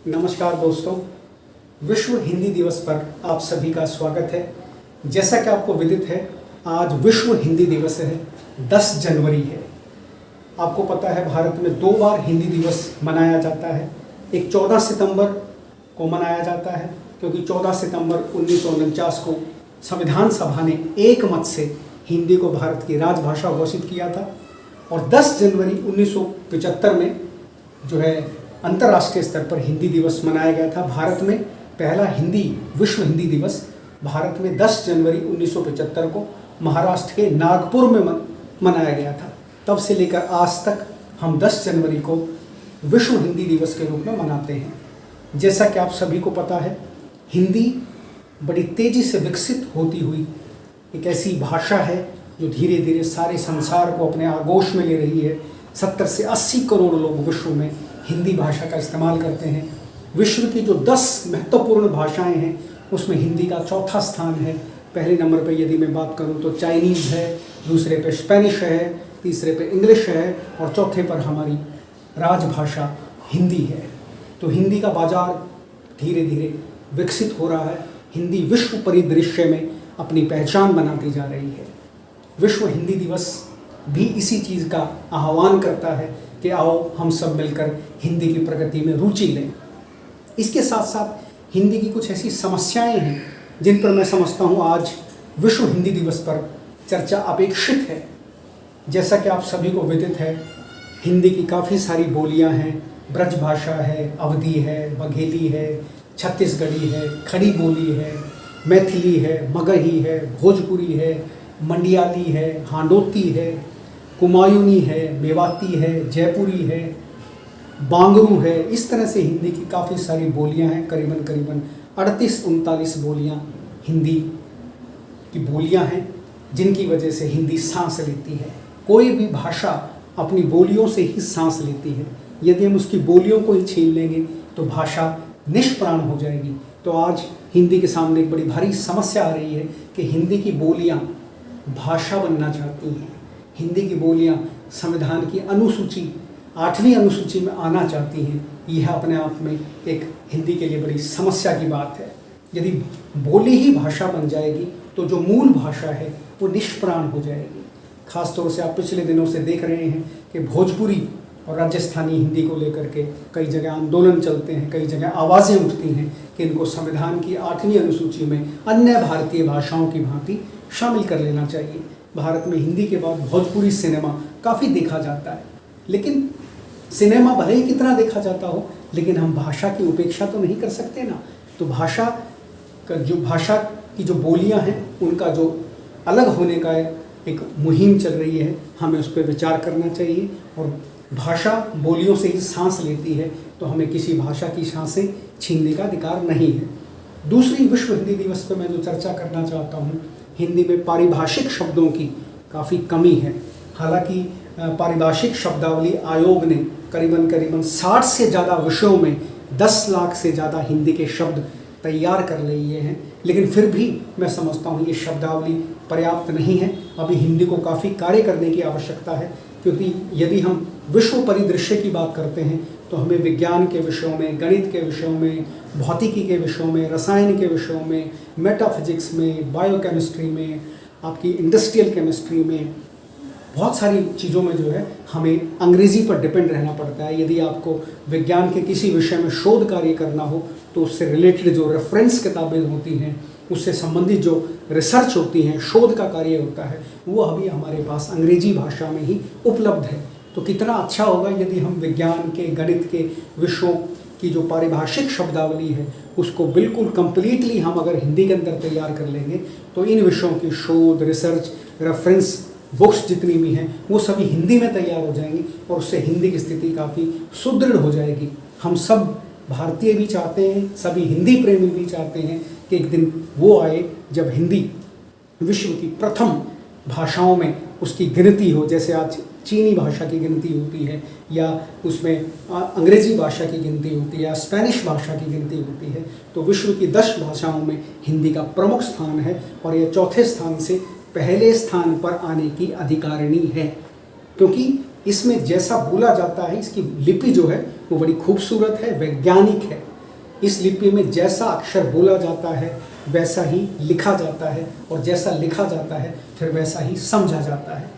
नमस्कार दोस्तों, विश्व हिंदी दिवस पर आप सभी का स्वागत है। जैसा कि आपको विदित है, आज विश्व हिंदी दिवस है, 10 जनवरी है। आपको पता है भारत में 2 बार हिंदी दिवस मनाया जाता है। एक 14 सितंबर को मनाया जाता है क्योंकि 14 सितंबर 1949 को संविधान सभा ने एक मत से हिंदी को भारत की राजभाषा घोषित किया था, और 10 जनवरी 1975 में जो है अंतर्राष्ट्रीय स्तर पर हिंदी दिवस मनाया गया था। भारत में पहला विश्व हिंदी दिवस भारत में 10 जनवरी 1975 को महाराष्ट्र के नागपुर में मनाया गया था। तब से लेकर आज तक हम 10 जनवरी को विश्व हिंदी दिवस के रूप में मनाते हैं। जैसा कि आप सभी को पता है, हिंदी बड़ी तेज़ी से विकसित होती हुई एक ऐसी भाषा है जो धीरे धीरे सारे संसार को अपने आगोश में ले रही है। 70 से 80 करोड़ लोग विश्व में हिंदी भाषा का इस्तेमाल करते हैं। विश्व की जो 10 महत्वपूर्ण भाषाएं हैं उसमें हिंदी का चौथा स्थान है। पहले नंबर पे यदि मैं बात करूं तो चाइनीज़ है, दूसरे पे स्पेनिश है, तीसरे पे इंग्लिश है और चौथे पर हमारी राजभाषा हिंदी है। तो हिंदी का बाजार धीरे धीरे विकसित हो रहा है। हिंदी विश्व परिदृश्य में अपनी पहचान बनाती जा रही है। विश्व हिंदी दिवस भी इसी चीज़ का आह्वान करता है कि आओ हम सब मिलकर हिंदी की प्रगति में रुचि लें। इसके साथ साथ हिंदी की कुछ ऐसी समस्याएं हैं जिन पर मैं समझता हूँ आज विश्व हिंदी दिवस पर चर्चा अपेक्षित है। जैसा कि आप सभी को विदित है, हिंदी की काफ़ी सारी बोलियां हैं। ब्रज भाषा है, अवधी है, बघेली है, छत्तीसगढ़ी है, खड़ी बोली है, मैथिली है, मगही है, भोजपुरी है, मंडियाली है, हांडोती है, कुमायूनी है, मेवाती है, जयपुरी है, बांगरू है। इस तरह से हिंदी की काफ़ी सारी बोलियां हैं। करीबन 38-39 बोलियां हिंदी की बोलियां हैं जिनकी वजह से हिंदी सांस लेती है। कोई भी भाषा अपनी बोलियों से ही सांस लेती है। यदि हम उसकी बोलियों को ही छीन लेंगे तो भाषा निष्प्राण हो जाएगी। तो आज हिंदी के सामने एक बड़ी भारी समस्या आ रही है कि हिंदी की बोलियां भाषा बनना चाहती हैं। हिंदी की बोलियां संविधान की अनुसूची 8वीं अनुसूची में आना चाहती हैं। यह अपने आप में एक हिंदी के लिए बड़ी समस्या की बात है। यदि बोली ही भाषा बन जाएगी तो जो मूल भाषा है वो निष्प्राण हो जाएगी। खासतौर से आप पिछले दिनों से देख रहे हैं कि भोजपुरी और राजस्थानी हिंदी को लेकर के कई जगह आंदोलन चलते हैं, कई जगह आवाज़ें उठती हैं कि इनको संविधान की 8वीं अनुसूची में अन्य भारतीय भाषाओं की भांति शामिल कर लेना चाहिए। भारत में हिंदी के बाद भोजपुरी सिनेमा काफ़ी देखा जाता है, लेकिन सिनेमा भले ही कितना देखा जाता हो, लेकिन हम भाषा की उपेक्षा तो नहीं कर सकते ना। तो भाषा की जो बोलियां हैं उनका जो अलग होने का एक मुहिम चल रही है, हमें उस पर विचार करना चाहिए। और भाषा बोलियों से ही सांस लेती है, तो हमें किसी भाषा की सांसें छीनने का अधिकार नहीं है। दूसरी विश्व हिंदी दिवस पर मैं जो चर्चा करना चाहता हूँ, हिंदी में पारिभाषिक शब्दों की काफ़ी कमी है। हालांकि पारिभाषिक शब्दावली आयोग ने करीबन 60 से ज़्यादा विषयों में 10 लाख से ज़्यादा हिंदी के शब्द तैयार कर लिए हैं, लेकिन फिर भी मैं समझता हूँ ये शब्दावली पर्याप्त नहीं है। अभी हिंदी को काफ़ी कार्य करने की आवश्यकता है, क्योंकि यदि हम विश्व परिदृश्य की बात करते हैं तो हमें विज्ञान के विषयों में, गणित के विषयों में, भौतिकी के विषयों में, रसायन के विषयों में, मेटाफिजिक्स में, बायोकेमिस्ट्री में, आपकी इंडस्ट्रियल केमिस्ट्री में, बहुत सारी चीज़ों में जो है हमें अंग्रेज़ी पर डिपेंड रहना पड़ता है। यदि आपको विज्ञान के किसी विषय में शोध कार्य करना हो तो उससे रिलेटेड जो रेफरेंस किताबें होती हैं, उससे संबंधित जो रिसर्च होती हैं, शोध का कार्य होता है, वो अभी हमारे पास अंग्रेजी भाषा में ही उपलब्ध है। तो कितना अच्छा होगा यदि हम विज्ञान के, गणित के विषयों की जो पारिभाषिक शब्दावली है उसको बिल्कुल कंप्लीटली हम अगर हिंदी के अंदर तैयार कर लेंगे तो इन विषयों की शोध, रिसर्च, रेफरेंस बुक्स जितनी भी हैं वो सभी हिंदी में तैयार हो जाएंगी और उससे हिंदी की स्थिति काफ़ी सुदृढ़ हो जाएगी। हम सब भारतीय भी चाहते हैं, सभी हिंदी प्रेमी भी चाहते हैं कि एक दिन वो आए जब हिंदी विश्व की प्रथम भाषाओं में उसकी गिनती हो। जैसे आज चीनी भाषा की गिनती होती है, या उसमें अंग्रेज़ी भाषा की गिनती होती है, या स्पेनिश भाषा की गिनती होती है, तो विश्व की 10 भाषाओं में हिंदी का प्रमुख स्थान है और यह चौथे स्थान से पहले स्थान पर आने की अधिकारिणी है। क्योंकि इसमें जैसा बोला जाता है, इसकी लिपि जो है वो बड़ी खूबसूरत है, वैज्ञानिक है। इस लिपि में जैसा अक्षर बोला जाता है वैसा ही लिखा जाता है, और जैसा लिखा जाता है फिर वैसा ही समझा जाता है।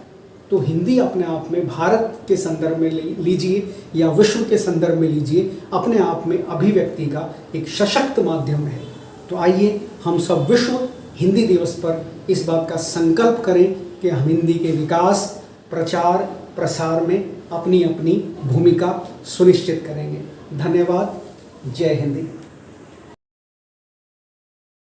तो हिंदी अपने आप में भारत के संदर्भ में लीजिए या विश्व के संदर्भ में लीजिए, अपने आप में अभिव्यक्ति का एक सशक्त माध्यम है। तो आइए हम सब विश्व हिंदी दिवस पर इस बात का संकल्प करें कि हम हिंदी के विकास, प्रचार, प्रसार में अपनी अपनी भूमिका सुनिश्चित करेंगे। धन्यवाद। जय हिंदी।